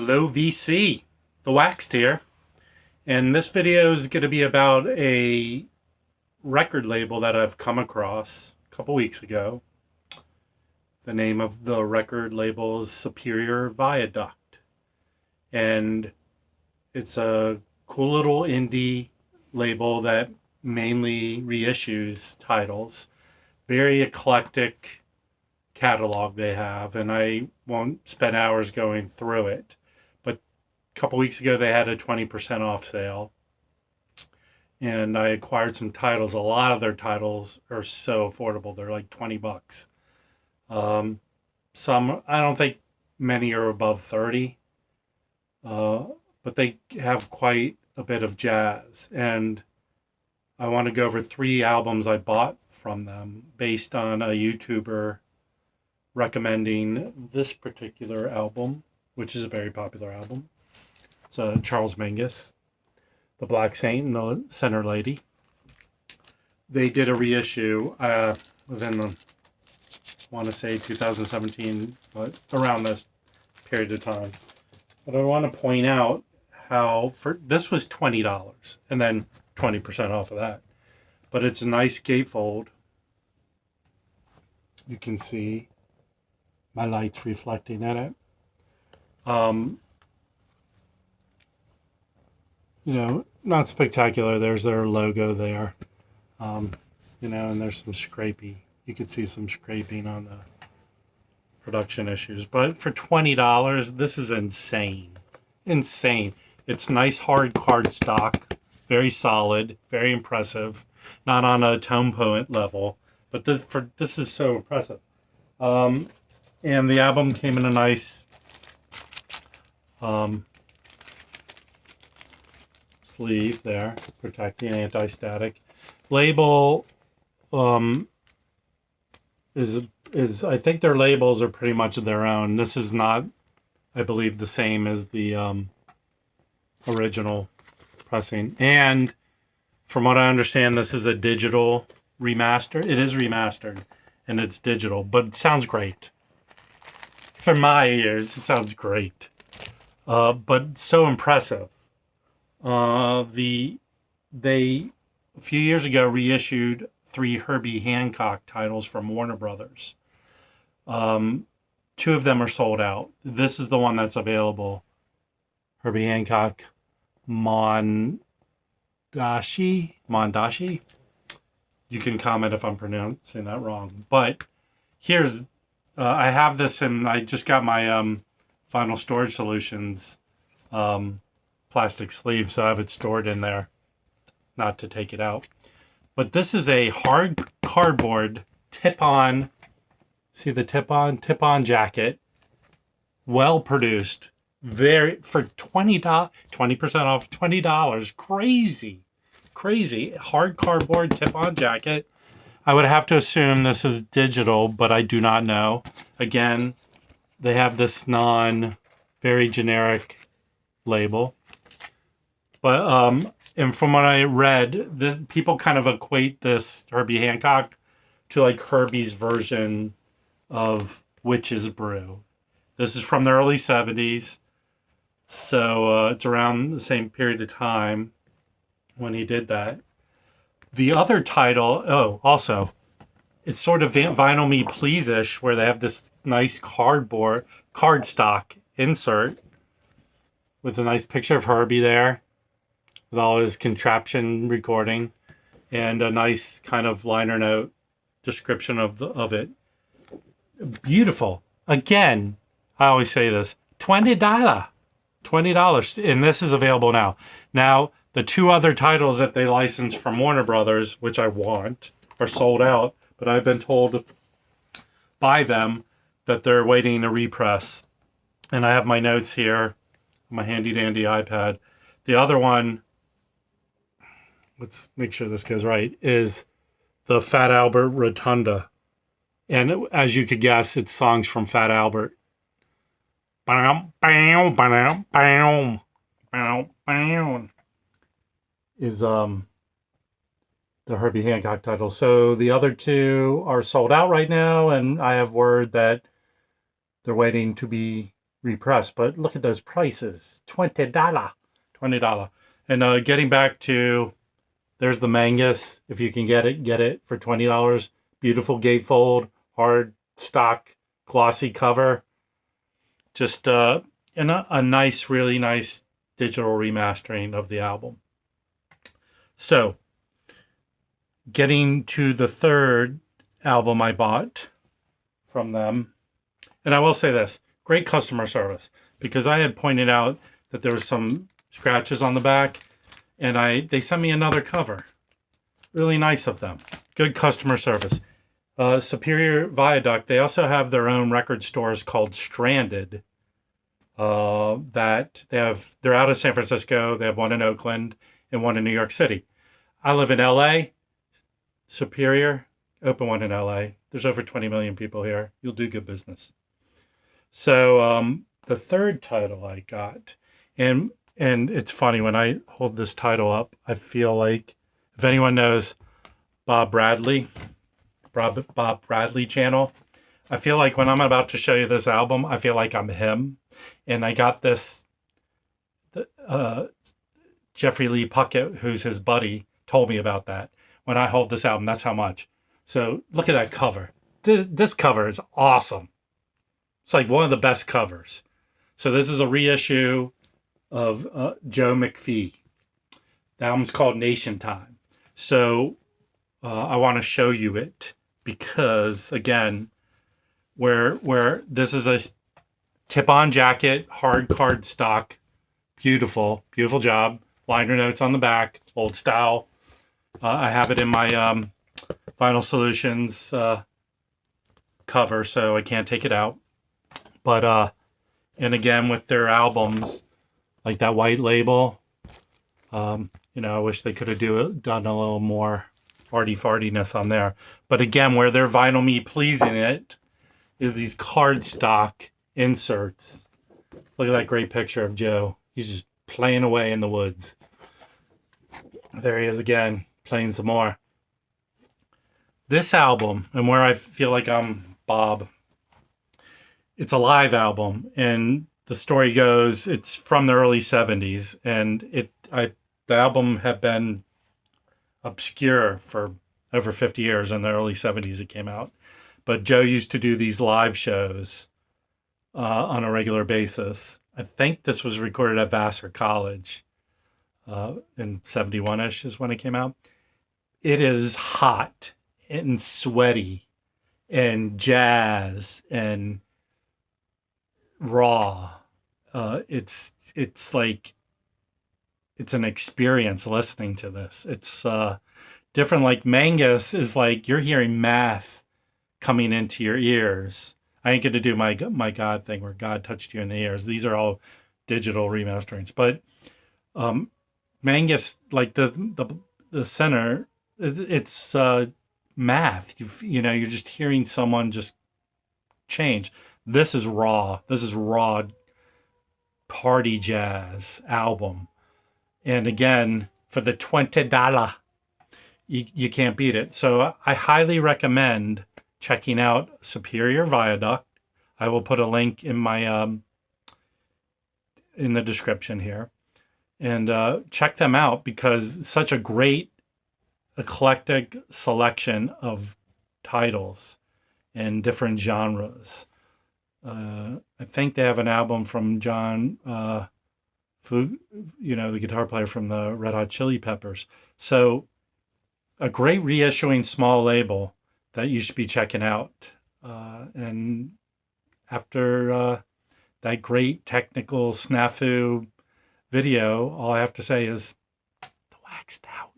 Hello VC, the Waxed here, and this video is going to be about a record label that I've come across a couple weeks ago. The name of the record label is Superior Viaduct, and it's a cool little indie label that mainly reissues titles. Very eclectic catalog they have, and I won't spend hours going through it. But a couple weeks ago they had a 20% off sale, and I acquired some titles. A lot of their titles are so affordable. They're like $20. Some, I don't think many are above 30, but they have quite a bit of jazz. And I want to go over 3 albums I bought from them based on a YouTuber recommending this particular album, which is a very popular album. It's Charles Mangus, the Black Saint and the Center Lady. They did a reissue within the, I want to say 2017, but around this period of time. But I want to point out how this was $20 and then 20% off of that. But it's a nice gatefold. You can see my light's reflecting in it. Not spectacular. There's their logo there. And there's some scraping. You could see some scraping on the production issues. But for $20, this is insane. Insane. It's nice hard cardstock. Very solid. Very impressive. Not on a tone poet level. But this is so impressive. And the album came in a nice sleeve there, protecting anti-static. Label is I think their labels are pretty much their own. This is not, I believe, the same as the original pressing. And from what I understand, this is a digital remaster. It is remastered, and it's digital, but it sounds great. For my ears, it sounds great. But so impressive. They a few years ago reissued 3 Herbie Hancock titles from Warner Brothers. 2 of them are sold out. This is the one that's available. Herbie Hancock Mondashi. You can comment if I'm pronouncing that wrong. But here's, I have this, and I just got my Vinyl Storage Solutions plastic sleeve, so I have it stored in there, not to take it out. But this is a hard cardboard Tipon, see the Tipon Jacket, well produced, for $20, 20% off, $20, crazy, hard cardboard Tipon Jacket. I would have to assume this is digital, but I do not know. Again, they have this very generic label. But and from what I read, people kind of equate this Herbie Hancock to like Herbie's version of Witch's Brew. This is from the early 70s, so it's around the same period of time when he did that. The other title, also, it's sort of Vinyl Me Please-ish, where they have this nice cardstock insert with a nice picture of Herbie there, with all his contraption recording, and a nice kind of liner note description of it. Beautiful. Again, I always say this, $20. And this is available now. Now, the 2 other titles that they licensed from Warner Brothers, which I want, are sold out, but I've been told by them that they're waiting to repress. And I have my notes here, my handy-dandy iPad. The other one, let's make sure this goes right, is the Fat Albert Rotunda. And as you could guess, it's songs from Fat Albert. Is the Herbie Hancock title. So the other 2 are sold out right now, and I have word that they're waiting to be repress. But look at those prices, $20. And getting back to, there's the Mangus. If you can get it for $20. Beautiful gatefold, hard stock, glossy cover. Just and a nice, really nice digital remastering of the album. So, getting to the third album I bought from them, and I will say this, great customer service, because I had pointed out that there was some scratches on the back, and they sent me another cover. Really nice of them. Good customer service. Superior Viaduct, they also have their own record stores called Stranded. They're out of San Francisco. They have one in Oakland and one in New York City. I live in LA. Superior, open one in LA. There's over 20 million people here. You'll do good business. So the third title I got, and it's funny, when I hold this title up, I feel like, if anyone knows Bob Bradley channel, I feel like when I'm about to show you this album, I feel like I'm him. And I got this, Jeffrey Lee Puckett, who's his buddy, told me about that. When I hold this album, that's how much. So look at that cover. This cover is awesome. It's like one of the best covers. So this is a reissue of Joe McPhee. The album's called Nation Time. So I want to show you it because, again, where this is a Tipon Jacket, hard card stock, beautiful job. Liner notes on the back, old style. I have it in my Vinyl Solutions cover, so I can't take it out. But and again, with their albums, like that white label, I wish they could have done a little more arty-fartiness on there. But again, where they're Vinyl Me pleasing it is these cardstock inserts. Look at that great picture of Joe. He's just playing away in the woods. There he is again, playing some more. This album, and where I feel like I'm Bob, it's a live album, and the story goes it's from the early 70s, and the album had been obscure for over 50 years. In the early 70s it came out. But Joe used to do these live shows on a regular basis. I think this was recorded at Vassar College in 71-ish is when it came out. It is hot and sweaty and jazz and raw. It's like, it's an experience listening to this. It's different. Like Mangus is like you're hearing math coming into your ears. I ain't gonna do my God thing where God touched you in the ears. These are all digital remasterings. But Mangus, like the center, it's math. You're just hearing someone just change. This is raw. This is raw party jazz album. And again, for the $20, you can't beat it. So I highly recommend checking out Superior Viaduct. I will put a link in my in the description here. And check them out because such a great eclectic selection of titles in different genres. I think they have an album from John the guitar player from the Red Hot Chili Peppers. So a great reissuing small label that you should be checking out. And after that great technical snafu video, all I have to say is the waxed out.